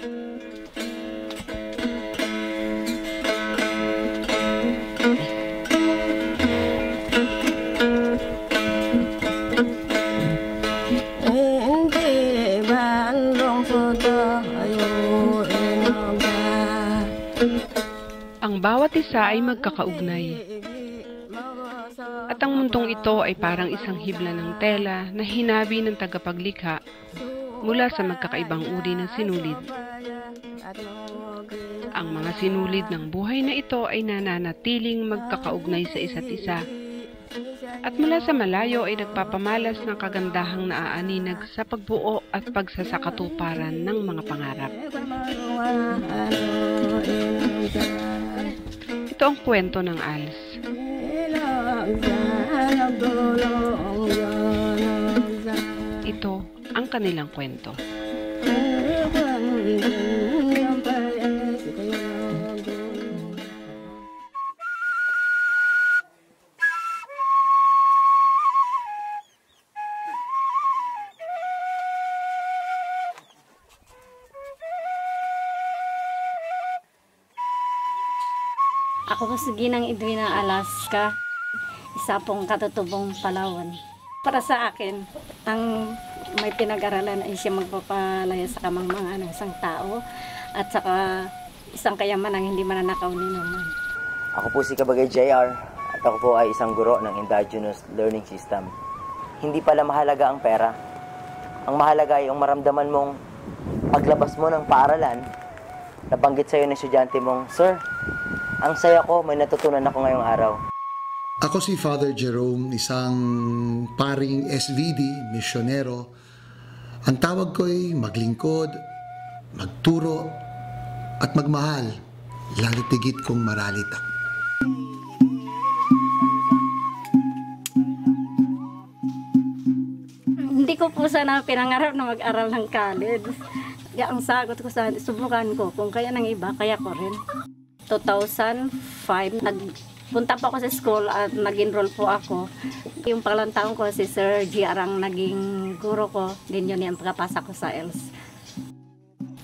Ang bawat isa ay magkakaugnay. At ang mundong ito ay parang isang hibla ng tela na hinabi ng tagapaglikha mula sa magkakaibang uri ng sinulid. Ang mga sinulid ng buhay na ito ay nananatiling magkakaugnay sa isa't isa. At mula sa malayo ay nagpapamalas ng kagandahang naaaninag sa pagbuo at pagsasakatuparan ng mga pangarap. Ito ang kwento ng ALS. Ito ang kanilang kwento. Ako po si Ginang Edwina Alaska, isa pong katutubong Palawan. Para sa akin, ang may pinag-aralan ay siya magpapalaya sa kamangmangan ng isang tao at saka isang kayamanang hindi mananakaw ni naman. Ako po si Kabagay JR at ako po ay isang guro ng Indigenous Learning System. Hindi pala mahalaga ang pera. Ang mahalaga ay ang maramdaman mong paglabas mo ng paaralan, nabanggit sa'yo ng estudyante mong, "Sir, ang saya ko, may natutunan ako ngayong araw." Ako si Father Jerome, isang paring SVD, misyonero. Ang tawag ko ay maglingkod, magturo, at magmahal, lalo tigit kong maralita. Hindi ko po sana pinangarap na mag-aral ng college. Kaya ang sagot ko sana, subukan ko. Kung kaya ng iba, kaya ko rin. 2005, nagpunta po ako sa school at nag-enroll po ako. Yung pangalang taon ko, si Sir GR ang naging guro ko. Din yun yung pagkapasa ko sa ELS.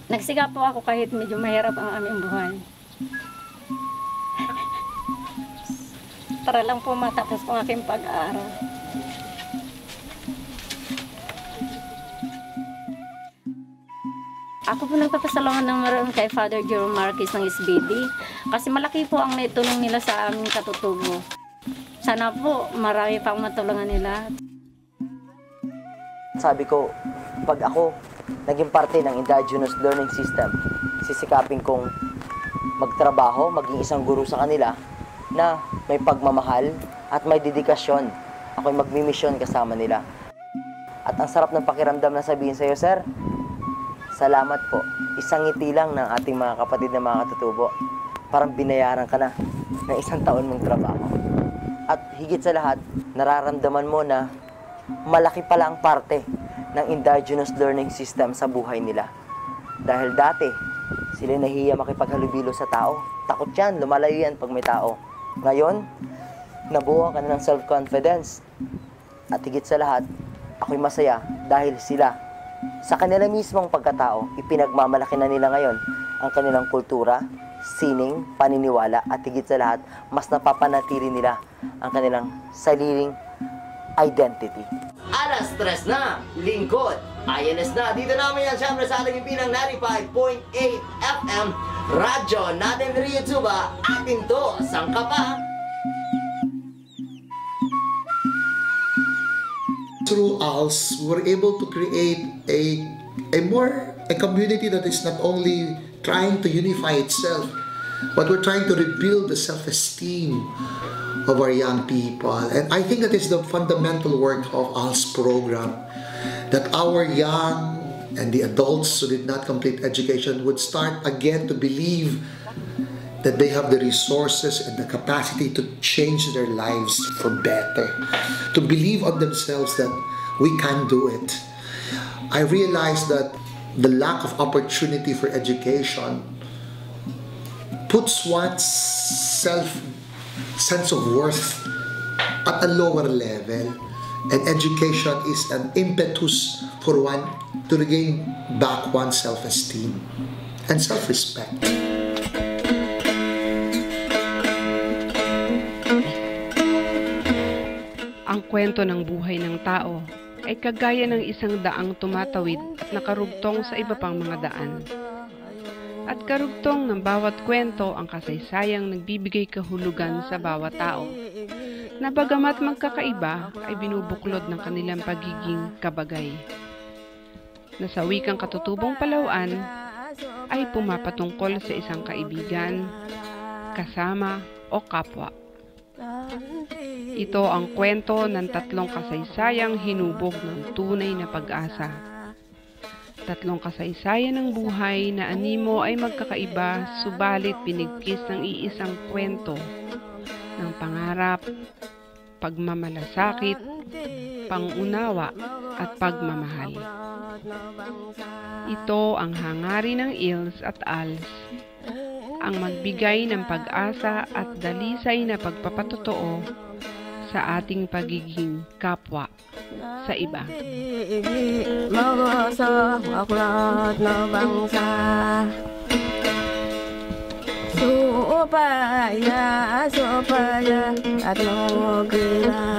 Nagsiga po ako kahit medyo mahirap ang aming buhay. Para lang po matapos ko aking pag-aaral. Ako po nagpapasalamat ng maroon kay Father Jerome Marquez ng SBD kasi malaki po ang naitulong nila sa aming katutubo. Sana po marami pang matulungan nila. Sabi ko, pag ako naging parte ng Indigenous Learning System, sisikapin kong magtrabaho, maging isang guro sa kanila na may pagmamahal at may dedikasyon. Ako'y magmimisyon kasama nila. At ang sarap ng pakiramdam na sabihin sa'yo, "Sir, salamat po. Isang ngiti lang ng ating mga kapatid na mga katutubo. Parang binayaran ka na ng isang taon mong trabaho." At higit sa lahat, nararamdaman mo na malaki pala ang parte ng Indigenous Learning System sa buhay nila. Dahil dati, sila nahiya makipaghalubilo sa tao. Takot yan, lumalayo yan pag may tao. Ngayon, nabuo ka na ng self-confidence. At higit sa lahat, ako'y masaya dahil sila, sa kanila mismong pagkatao, ipinagmamalaki na nila ngayon ang kanilang kultura, sining, paniniwala, at higit sa lahat, mas napapanatili nila ang kanilang sariling identity. Alas 3 na, lingkod, INS na. Dito namin yan, syempre sa ating pinang 95.8 FM, radyo natin rin YouTube, atin to, sangka pa. Through ALS, we were able to create a community that is not only trying to unify itself, but we're trying to rebuild the self-esteem of our young people. And I think that is the fundamental work of ALS program, that our young and the adults who did not complete education would start again to believe that they have the resources and the capacity to change their lives for better, to believe on themselves that we can do it. I realized that the lack of opportunity for education puts one's sense of worth at a lower level, and education is an impetus for one to regain back one's self-esteem. and self-respect. Ang kwento ng buhay ng tao ay kagaya ng isang daang tumatawid at nakarugtong sa iba pang mga daan. At karugtong ng bawat kwento ang kasaysayang nagbibigay kahulugan sa bawat tao, na bagamat magkakaiba ay binubuklod ng kanilang pagiging kabagay. Na sa wikang katutubong Palauan ay pumapatungkol sa isang kaibigan, kasama o kapwa. Ito ang kwento ng tatlong kasaysayang hinubog ng tunay na pag-asa. Tatlong kasaysayan ng buhay na animo ay magkakaiba, subalit pinigkis ng iisang kwento ng pangarap, pagmamalasakit, pangunawa at pagmamahal. Ito ang hangarin ng Ils at Als, ang magbigay ng pag-asa at dalisay na pagpapatotoo sa ating pagiging kapwa sa iba. Mag-asa aklat na bangsa, supaya at nungugila.